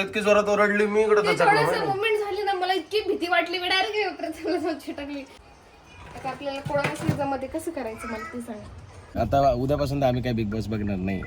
इतकी जोरात ओरडली मी इकडे मुवमेंट झाली ना, मला इतकी भीती वाटली, मी डायरेक्ट प्रथमला जाऊन चिटकली. आता आपल्याला कोरोना सीझनमध्ये कसं करायचं मला ते सांग. आता उद्यापासून तर आम्ही काय बिग बॉस बघणार नाही.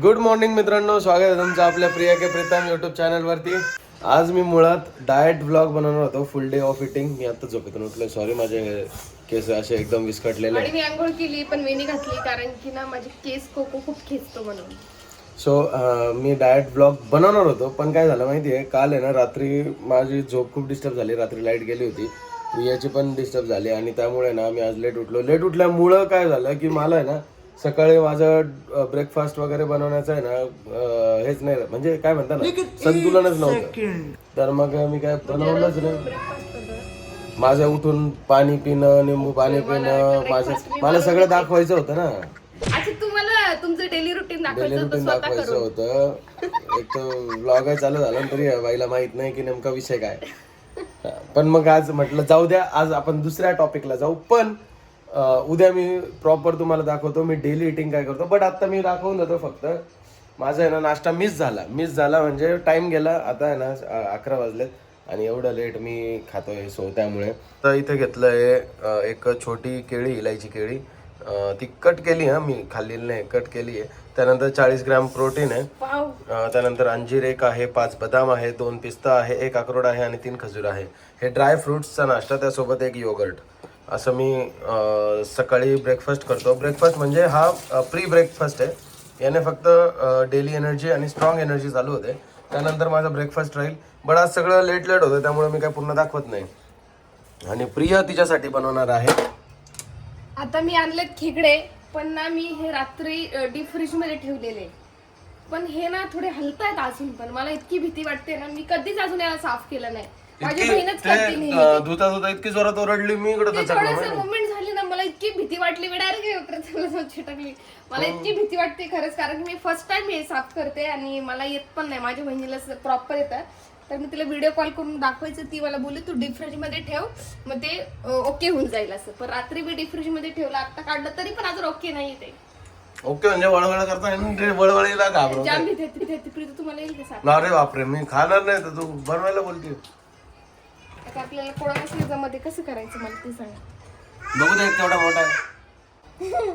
गुड मॉर्निंग मित्रांनो, स्वागत आहे तुमचं आपल्या प्रिया के प्रीतम यूट्यूब चॅनलवरती. आज मी मुळात डाएट व्लॉग बनवणार होतो, फुल डे ऑफ इटिंग. मी आता झोपेतून उठलोय, सॉरी माझे केस असे एकदम विस्कटलेले. आणि मी आंघोळ केली पण वेणी घातली कारण की ना माझे केस कोको खूप खेचतो म्हणून. सो मी डाएट व्लॉग बनवणार होतो, पण काय झालं माहिती आहे, काल आहे ना रात्री माझी झोप खूप डिस्टर्ब झाली. रात्री लाईट गेली होती, प्रियाची पण डिस्टर्ब झाली आणि त्यामुळे ना मी आज लेट उठलो. लेट उठल्यामुळं काय झालं की मला आहे ना सकाळी माझं ब्रेकफास्ट वगैरे बनवण्याचं आहे ना हेच नाही, म्हणजे काय म्हणतात ना, संतुलनच नव्हतं. तर मग मी काय बनवलंच नाही. माझं उठून पाणी पिणं, निंबू पाणी पिणं, मला सगळं दाखवायचं होतं ना. अच्छा, तुम्हाला तुमचं डेली रुटीन दाखवायचं होतं. एक तर व्लॉग चालू झाला तरी बाईला माहित नाही की नेमका विषय काय. पण मग आज म्हटलं जाऊ द्या, आज आपण दुसऱ्या टॉपिकला जाऊ. पण उद्या मी प्रॉपर तुम्हाला दाखवतो मी डेली इटिंग काय करतो. बट आता मी दाखवून देतो. फक्त माझा आहे ना नाश्ता मिस झाला म्हणजे टाइम गेला. आता आहे ना 11 वाजलेत आणि एवढं लेट मी खातोय. सो त्यामुळे तर इथे घेतलंय एक छोटी केळी, इलायची केळी. ती कट केली, मी खाल्लेली नाही, कट केली आहे. त्यानंतर 40 ग्रॅम प्रोटीन आहे. त्यानंतर अंजीर एक आहे, 5 बदाम आहे, 2 पिस्ता आहे, 1 अक्रोड आहे आणि 3 खजूर आहे. हे ड्राय फ्रुट्सचा नाश्ता, त्यासोबत एक योगर्ट. असं मी सकाळी ब्रेकफास्ट करतो. ब्रेकफास्ट म्हणजे हा प्री ब्रेकफास्ट आहे. याने फक्त डेली एनर्जी आणि स्ट्रॉंग एनर्जी चालू होते. त्यानंतर माझा ब्रेकफास्ट राहील. बट आज सगळं लेट होतं, त्यामुळे मी काय पूर्ण दाखवत नाही. आणि प्रिया तिच्यासाठी बनवणार आहे. आता मी आणलेत खेकडे, पण ना मी हे रात्री डीप फ्रीज मध्ये ठेवलेले. पण हे ना थोडे हलतायत अजून, पण मला इतकी भीती वाटते ना, मी कधीच अजून याला साफ केलं नाही. माझी बहीणच करते नाही. धुता इतकी जोरात ओरडली मी इकडे. मुवमेंट झाली ना, मला इतकी भीती वाटली, मी डायरेक्ट प्रथमला जाऊन चिटकली. मला इतकी भीती वाटते खरंच, कारण की मी फर्स्ट टाइम हे साफ करते आणि मला येत पण नाही. माझ्या बहिणीला प्रॉपर येतात. तर मी तिला व्हिडिओ कॉल करून दाखवायचं. ती मला बोलली तू डीप फ्रीज मध्ये ठेव, मग ते ओके होऊन जाईल असं. पण रात्री मी डीप फ्रीज मध्ये ठेवलं, आता काढलं तरी पण अजून ओके नाही ते. ओके म्हणजे वळवळ करता वळवळीला घाबरतो. जाम भीती येते. तुम्हाला येईल का? अरे बापरे, मी खाणार नाही तर तू बनवायला बोलते. आता आपल्याला कोरोना सीझन मध्ये कसं करायचं मला ते सांग. बघू दे केवढा मोठा आहे.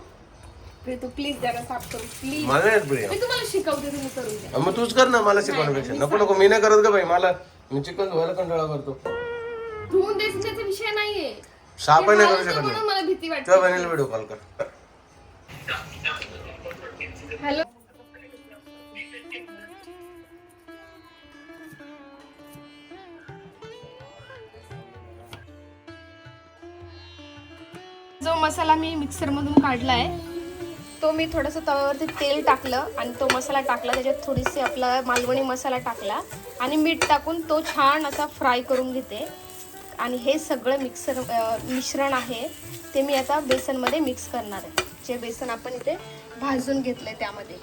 तू प्लीज जरा साफ करू प्लीज. मला नाही प्रिया, मी तुम्हाला शिकवते, तुम्ही करून द्या. मग तूच कर ना, मला शिकवण्यापेक्षा. नको मी नाही करत का बाई, मला मी चिकन धुवायला कंटाळा करतो. धुवून द्यायचा विषय नाहीये, साफ नाही करू शकत. म्हणून मला भीती वाटते. तुझ्या बहिणीला व्हिडिओ कॉल कर. हॅलो, जो मसाला मी मिक्सर मधून काढलाय तो मी थोडंसं तव्यावरती तेल टाकलं आणि तो मसाला टाकला. त्याच्यात थोडीशी आपला मालवणी मसाला टाकला आणि मीठ टाकून तो छान असा फ्राय करून घेते. आणि हे सगळं मिश्रण आहे ते मी आता बेसनमध्ये मिक्स करणार आहे. जे बेसन आपण इथे भाजून घेतलंय त्यामध्ये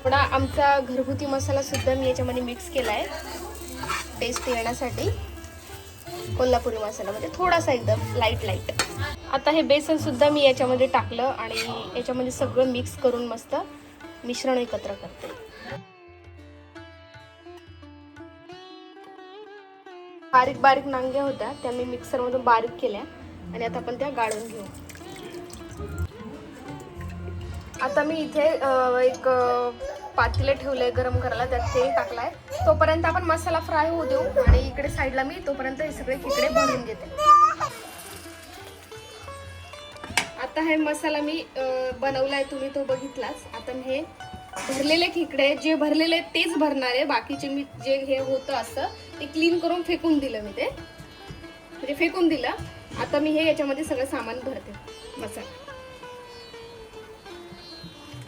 थोडा आमचा घरगुती मसाला सुद्धा मी याच्यामध्ये मिक्स केला आहे टेस्ट येण्यासाठी. कोल्हापुरी मसाला म्हणजे थोडासा एकदम लाईट. आता हे बेसन सुद्धा मी याच्यामध्ये टाकलं आणि याच्यामध्ये सगळं मिक्स करून मस्त मिश्रण एकत्र करते. बारीक नांग्या होत्या त्या मी मिक्सर मधून बारीक केल्या आणि आता आपण त्या गाळून घेऊ. आता मी इथे एक पातेलं ठेवलंय गरम करायला, त्यात तेल टाकलाय. तोपर्यंत आपण मसाला फ्राय होऊ देऊ आणि इकडे साईडला मी तोपर्यंत हे सगळे खेकडे भरून घेते. आता हे मसाला मी बनवलाय, तुम्ही तो बघितलाच. आता मी हे भरलेले खेकडे जे भरलेले आहेत तेच भरणार आहे. बाकीचे मी जे हे होतं असं ते क्लीन करून फेकून दिलं, मी ते म्हणजे फेकून दिलं. आता मी हे याच्यामध्ये सगळं सामान भरते मसाला.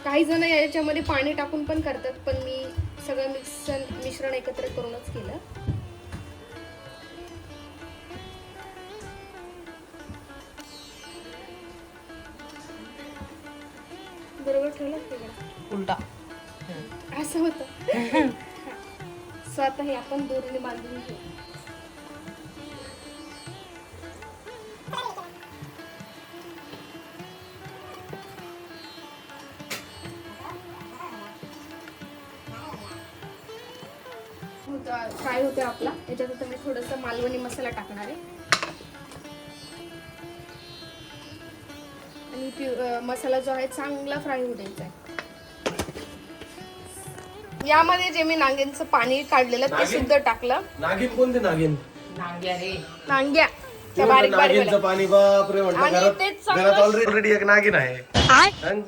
काही जण याच्यामध्ये पाणी टाकून पण करतात, पण मी सगळं मिश्रण एकत्र करूनच केलं. बरोबर ठेवलं का? उलटा असं होतं. सो आता हे आपण दोरीने बांधून घेऊ. फ्राय होते आपला. त्याच्यात आता मी थोडंसं मालवणी मसाला टाकणार आहे आणि मसाला जो आहे चांगला फ्राय होऊ द्यायचा आहे. यामध्ये जे मी नांग्यांचं पाणी काढलेलं ते सुद्धा टाकलं. नागिन कोणते नागिन? नांग्या त्या बारीक बारीक नागिनचं पाणी बापरे म्हटलं आणि घरात तेच चांगलं घरात ऑलरेडी एक नागिन आहे. आणि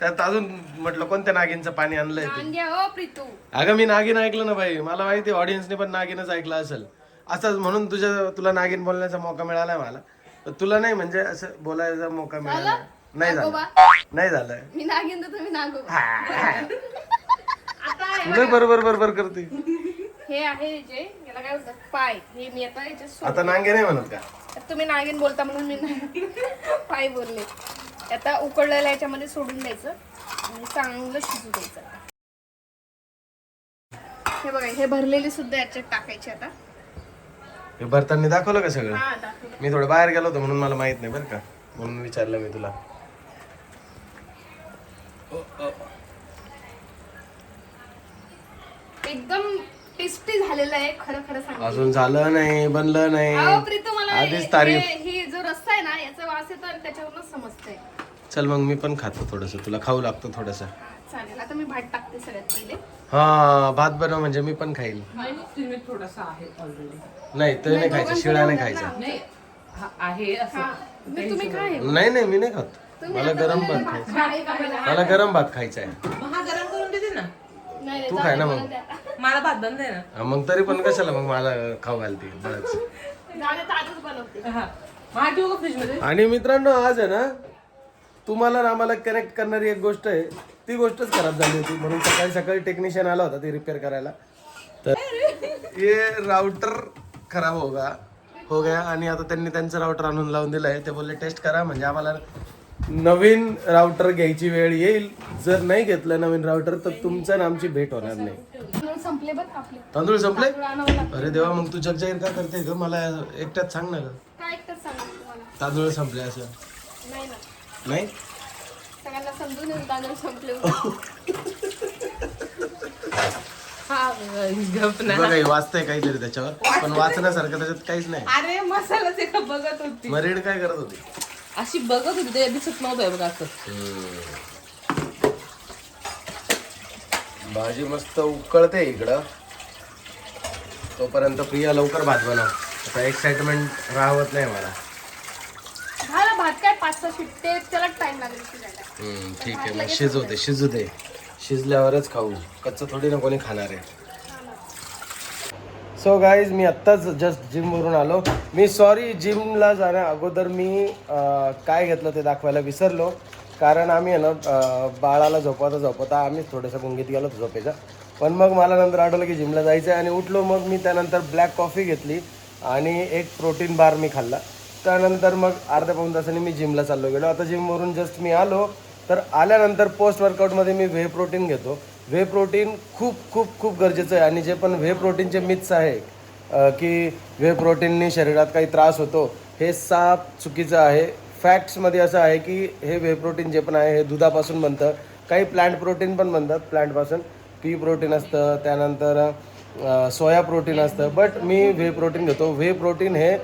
त्यात अजून म्हटलं कोणत्या नागिनचं पाणी आणलंय ते. नांग्या हो प्रीतू. अगं मी नागिन ऐकलं ना बाई, मला माहिती ऑडियन्सने पण नागिनच ऐकलं असेल असंच म्हणून तुला नागिन बोलण्याचा मौका मिळालाय मला. पण तुला नाही म्हणजे असं बोलायचा मौका मिळाला नाही झालं. नाही झालं. मी नागिन तर तुम्ही नागोबा. आता तुला बरोबर बरोबर करते. हे आहे जे याला काय बोलतात पाय. हे मी आता याच्यात आता नांगे नाही म्हणत का? तुम्ही नागिन बोलता म्हणून मी पाय बोलले. आता उकळलेल्या याच्यामध्ये सोडून द्यायचं आणि चांगलं शिजू द्यायचं. हे बघा हे भरलेली सुद्धा याच्यात टाकायची आता. हे भरताना दाखवलं का सगळं? हा दाखवलं. मी थोडं बाहेर गेलो होतो म्हणून मला माहित नाही बरं का, म्हणून विचारलं मी तुला. एकदम टेस्टी झालेलं आहे खरं खरं सांगते. अजून झालं नाही, बनलं नाही. अहो प्रीतम मला आधीच तारीफ. ही जो रस्सा आहे ना याचा वास येतो आणि त्याच्यावरूनच समजतंय. चल मग मी पण खातो थोडस, तुला खाऊ लागतो थोडस. चालेल आता मी भात टाकते सगळ्यात पहिले. हा भात बनव म्हणजे मी पण खाईल. थोडासा आहे ऑलरेडी. नाही ते नाही खायचं, शिळा नाही खायचा. नाही आहे असं. मी तुम्ही काय नाही नाही मी नाही खात, मला गरम भात खायचा. मला गरम भात खायचा आहे. हा गरम करून देते ना. नाही तू खाय ना मग. मला भात बंद आहे ना. हा, मग तरी पण कशाला मग मला खाऊ घालते बरंच. ताजच बनवते. हा हा ठेवू का फ्रीज मध्ये. आणि मित्रांनो आज आहे ना तुम्हाला आणि आम्हाला कनेक्ट करणारी एक गोष्ट आहे, ती गोष्टच खराब झाली होती म्हणून सकाळी सकाळी टेक्निशियन आला होता ती रिपेअर करायला. तर हे राउटर खराब हो गया आणि आता त्यांनी त्यांचं राउटर आणून लावून दिलंय. ते बोलले टेस्ट करा म्हणजे आम्हाला नवीन राउटर घ्यायची वेळ येईल. जर नाही घेतलं नवीन राउटर तर तुमचं आणि आमची भेट होणार नाही. संपले बघ आपले. तांदूळ संपले? आणावं लागतं. अरे देवा, मग तू जगजाहीर का करते ग? मला एकट्यात सांग ना ग. काय एकटंच सांगा तुम्हाला. तांदूळ संपले असं नाही ना नाही. सगळ्यांना समजून येईल तांदूळ संपले होते. हा गप ना. बघा हे वाचतंय काहीतरी त्याच्यावर, पण वाचण्यासारखं त्याच्यात काहीच नाही. अरे मसालाच एका बघत होती. मरीड काय करत होती? अशी बघत होती ते दिसत नव्हतं बघा असं. भाजी मस्त उकळते इकडं, तोपर्यंत प्रिया लवकर भात बनव. आता एक्साइटमेंट राहत नाही मला. झाला भात काय 5-6 शिट्टे त्याला टाइम लागेल शिजायला. ठीक आहे मग शिजू दे. शिजल्यावरच खाऊ, कच्चं थोडी ना कोणी खाणार आहे. सो गाईज मी आत्ताच जस्ट जिमवरून आलो. मी सॉरी, जिमला जाण्या अगोदर मी काय घेतलं ते दाखवायला विसरलो. कारण आम्ही आहे ना बाळाला झोपवता आम्हीच थोडंसं गुंगीत गेलो होतो झोपेचा. पण मग मला नंतर आठवलं की जिमला जायचं आहे आणि उठलो. मग मी त्यानंतर ब्लॅक कॉफी घेतली आणि एक प्रोटीन बार मी खाल्ला. त्यानंतर मग अर्ध्या पाऊण तासाने मी जिमला चाललो गेलो. आता जिमवरून जस्ट मी आलो, तर आल्यानंतर पोस्ट वर्कआउटमध्ये मी व्हे प्रोटीन घेतो. व्हे प्रोटीन खूप खूप खूप गरजेचं आहे. आणि जे पण व्हे प्रोटीनचे मिथ्स आहे की व्हे प्रोटीनने शरीरात काही त्रास होतो, हे साफ चुकीचं आहे. फॅक्ट्समध्ये असं आहे की हे व्हे प्रोटीन जे पण आहे हे दुधापासून बनतं. काही प्लांट प्रोटीन पण बनतात प्लांटपासून. पी प्रोटीन असतं, त्यानंतर सोया प्रोटीन असतं. बट मी व्हे प्रोटीन घेतो. व्हे प्रोटीन हे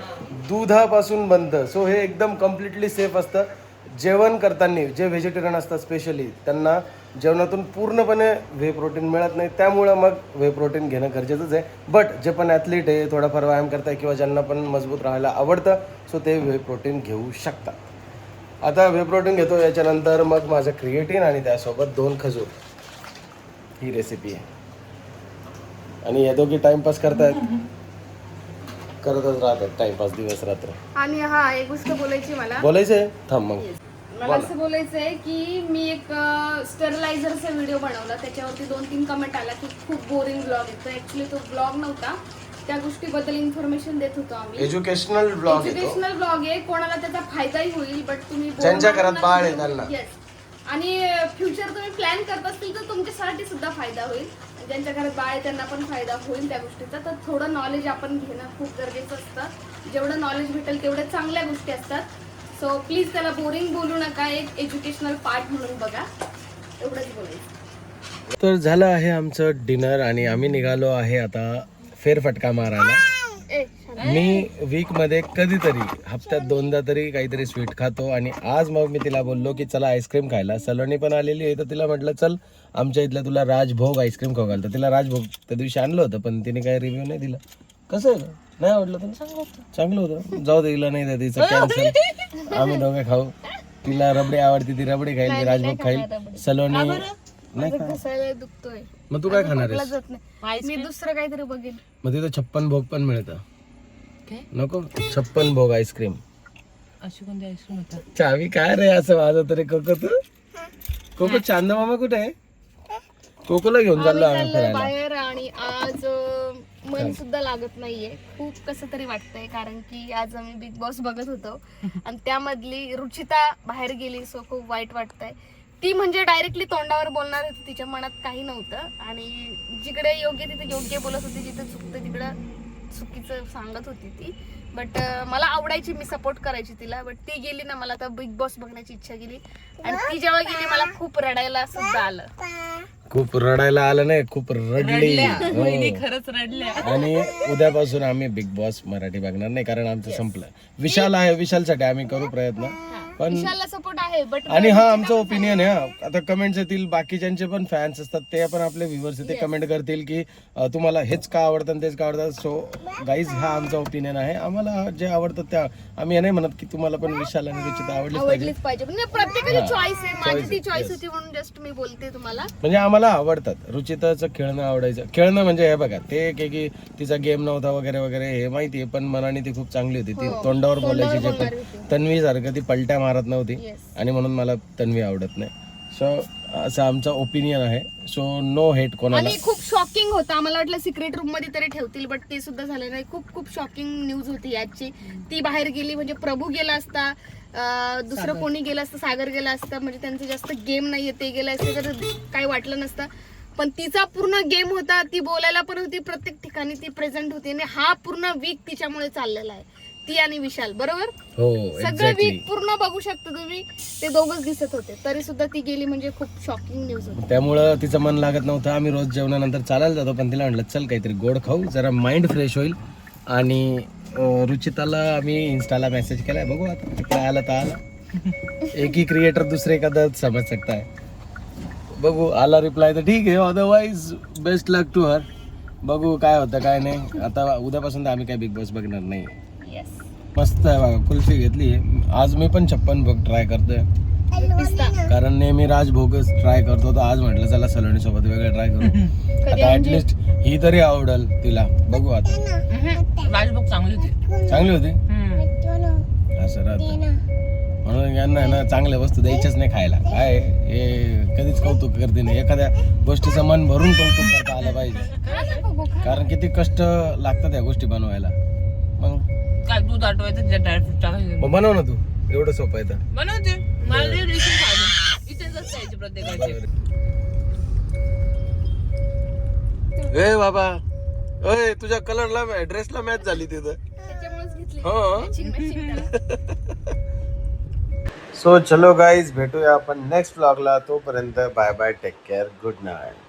दुधापासून बनतं. सो हे एकदम कम्प्लिटली सेफ असतं. जेवण करताना जे व्हेजिटेरियन असतात स्पेशली त्यांना जेवणातून पूर्णपणे व्हे प्रोटीन मिळत नाही. त्यामुळं मग व्हे प्रोटीन घेणं गरजेचंच आहे. बट जे पण ॲथलीट आहे, थोडाफार व्यायाम करताय किंवा ज्यांना पण मजबूत राहायला आवडतं, सो ते व्हे प्रोटीन घेऊ शकतात. आता व्हे प्रोटीन घेतो. याच्यानंतर मग माझं क्रिएटिन आणि त्यासोबत 2 खजूर. ही रेसिपी आहे. आणि हे दोघी टाइमपास करतच राहतात टाइमपास दिवस रात्र. आणि हा एक गोष्ट बोलायची मला. बोलायचंय थांब मग. मला असं बोलायचं आहे की मी एक स्टरलायझरचा व्हिडिओ बनवला. त्याच्यावरती 2-3 कमेंट आला की खूप बोरिंग ब्लॉग येतो. ऍक्च्युली तो ब्लॉग नव्हता, त्या गोष्टीबद्दल इन्फॉर्मेशन देत होतो आम्ही. एज्युकेशनल ब्लॉग येतो. एज्युकेशनल ब्लॉग आहे. कोणाला त्याचा फायदाही होईल. बट तुम्ही ज्यांच्या घरात बाळ आहे त्यांना. येस. आणि फ्युचर तुम्ही प्लॅन करत असतील तर तुमच्यासाठी सुद्धा फायदा होईल. ज्यांच्या घरात बाळ आहे त्यांना पण फायदा होईल त्या गोष्टीचा. तर थोडं नॉलेज आपण घेणं खूप गरजेचं असतं. जेवढं नॉलेज भेटेल तेवढ्या चांगल्या गोष्टी असतात. सो प्लीज त्याला बोरिंग बोलू नका. एक एज्युकेशनल पार्ट म्हणून बघा. एवढंच बोलायचं. तर झालं आहे आमचं डिनर आणि आम्ही निघालो आहे आता फेरफटका मारायला. ए, मी वीक मध्ये कधीतरी हप्त्यात 2दा तरी काहीतरी स्वीट खातो आणि आज मग मी तिला बोललो की चला आईस्क्रीम खायला. सलोनी पण आलेली आहे तर तिला म्हटलं चल आमच्या इथल्या तुला राजभोग आईस्क्रीम खाऊ घालतं. तिला राजभोग त्या दिवशी आणलं होतं पण तिने काही रिव्ह्यू नाही दिला. कसं आहे नाही आवडलं तुला? चांगलं होतं. जाऊ दे, हिला नाही द्या, तिचं कॅन्सल. आम्ही दोघे खाऊ. तिला रबडी आवडते, ती रबडी खाईल, मी राजभोग खाईल. सलोनी नाही खा. घसायला दुखतोय. मग तू काय खाणार आहेस? जात नाही. मी दुसरं काहीतरी बघेन. मग तिथं 56 भोग पण मिळतं. काय? नको 56 भोग आईस्क्रीम. अशी कोणती आईस्क्रीम होता? चावी काय रे असं माझं तरी. कोको तू कोको चांदा मामा कुठे आहे? कोकोला घेऊन चाललो आम्ही चाललोय फिरायला. बाहेर आणि आज मन सुद्धा लागत नाहीये. खूप कसं तरी वाटतंय कारण की आज आम्ही बिग बॉस बघत होतो आणि त्यामधली रुचिता बाहेर गेली. सो खूप वाईट वाटतंय. ती म्हणजे डायरेक्टली तोंडावर बोलणार होती, तिच्या मनात काही नव्हतं आणि जिकडे योग्य तिथे योग्य बोलत होती, जिथे चुकतं तिकडं चुकीचं सांगत होती ती. बट मला आवडायची, मी सपोर्ट करायची तिला. बट ती गेली ना, मला आता बिग बॉस बघण्याची इच्छा गेली आणि ती जेव्हा गेली मला खूप रडायला सुद्धा आलं. खूप रडायला आलं नाही, खूप रडली. वहिनी हो. खरंच रडल्या. आणि उद्यापासून आम्ही बिग बॉस मराठी बघणार नाही कारण आमचं संपलं. विशाल आहे, विशालसाठी आम्ही करू प्रयत्न. पण विशालला सपोर्ट आहे बट आणि हा आमचं ओपिनियन आहे. हा आता कमेंट्स येतील, बाकीच्यांचे पण फॅन्स असतात, ते पण आपले व्ह्युअर्स ते कमेंट करतील की तुम्हाला हेच का आवडतं आणि तेच का आवडतं. सो गाईज हा आमचा ओपिनियन आहे. आम्हाला जे आवडतं त्या आम्ही हे नाही म्हणत की तुम्हाला पण विशाल आणि रुचिता आवडलीच पाहिजे. आवडलीच पाहिजे. म्हणजे प्रत्येकाची चॉईस आहे. माझी ती चॉईस होती म्हणून जस्ट मी बोलते तुम्हाला. म्हणजे आम्हाला आवडतात. रुचिताचं खेळणं आवडायचं. खेळणं म्हणजे हे बघा, ते की तिचा गेम नव्हता वगैरे वगैरे हे माहिती आहे, पण मनाने ती खूप चांगली होती. ती तोंडावर बोलायची. जे पण तन्वी सारखं ती पलट्या मारत नव्हती आणि म्हणून मला तन्वी आवडत नाही. सो असं आमचं ओपिनियन आहे. सो नो हेट कोणाला. आणि खूप शॉकिंग होतं. आम्हाला वाटलं सिक्रेट रूम मध्ये तरी ठेवतील बट ते सुद्धा झालं नाही. खूप खूप शॉकिंग न्यूज होती आजची. ती बाहेर गेली म्हणजे प्रभू गेला असता, दुसरं कोणी गेलं असतं, सागर गेला असता, म्हणजे त्यांचं जास्त गेम नाहीये, ते गेले असते तर काही वाटलं नसतं. पण तिचा पूर्ण गेम होता. ती बोलायला पण होती, प्रत्येक ठिकाणी ती प्रेझेंट होती आणि हा पूर्ण वीक तिच्यामुळे चाललेला आहे. ती आणि विशाल बरोबर हो सगळं एक्झॅक्टली. वीक पूर्ण बघू शकता तुम्ही. ते दोघच दिसत होते तरी सुद्धा ती गेली म्हणजे खूप शॉकिंग न्यूज होती. त्यामुळं तिचं मन लागत नव्हतं. आम्ही रोज जेवणानंतर चालायला जातो पण तिला म्हटलं चल काहीतरी गोड खाऊ, जरा माइंड फ्रेश होईल. आणि रुचिताला आम्ही इन्स्टाला मेसेज केलाय, बघू आता काय आला तर आला. एक ही क्रिएटर दुसरे एखादा समज सकता है. बघू आला रिप्लाय तर ठीक आहे, otherwise best luck to her. बघू काय होतं काय नाही. आता उद्यापासून तर आम्ही काय बिग बॉस बघणार नाही. मस्त आहे बघा, कुल्फी घेतली. आज मी पण 56 भोग ट्राय करतोय कारण नेहमी राजभोगच ट्राय करतो. तर आज म्हटलं चला सलोनी सोबत वेगळं ट्राय करू. आता ऍटलिस्ट ही तरी आवडल तिला. बघू आता. राजभोग चांगली होती. चांगली होती. असं राहतं म्हणून यांना आहे ना चांगल्या वस्तू द्यायच्याच नाही खायला. काय हे कधीच कौतुक करते नाही. एखाद्या गोष्टीचं मन भरून कौतुक करता आलं पाहिजे कारण किती कष्ट लागतात या गोष्टी बनवायला. मग काय दूध आटवायचं, ड्रायफ्रूट टाकायचं. मग बनव ना तू, एवढं सोपं आहे तर. बनवते. मला रेसिपी खायला इथेच असते प्रत्येकाची. ए बाबा, ओय तुझ्या कलरला ड्रेसला मॅच झाली तिथं. त्याच्यामुळेच घेतली. हो. matching त्याला. सो चलो गाईज, भेटूया आपण नेक्स्ट व्लॉगला. तोपर्यंत bye bye, take care, good night.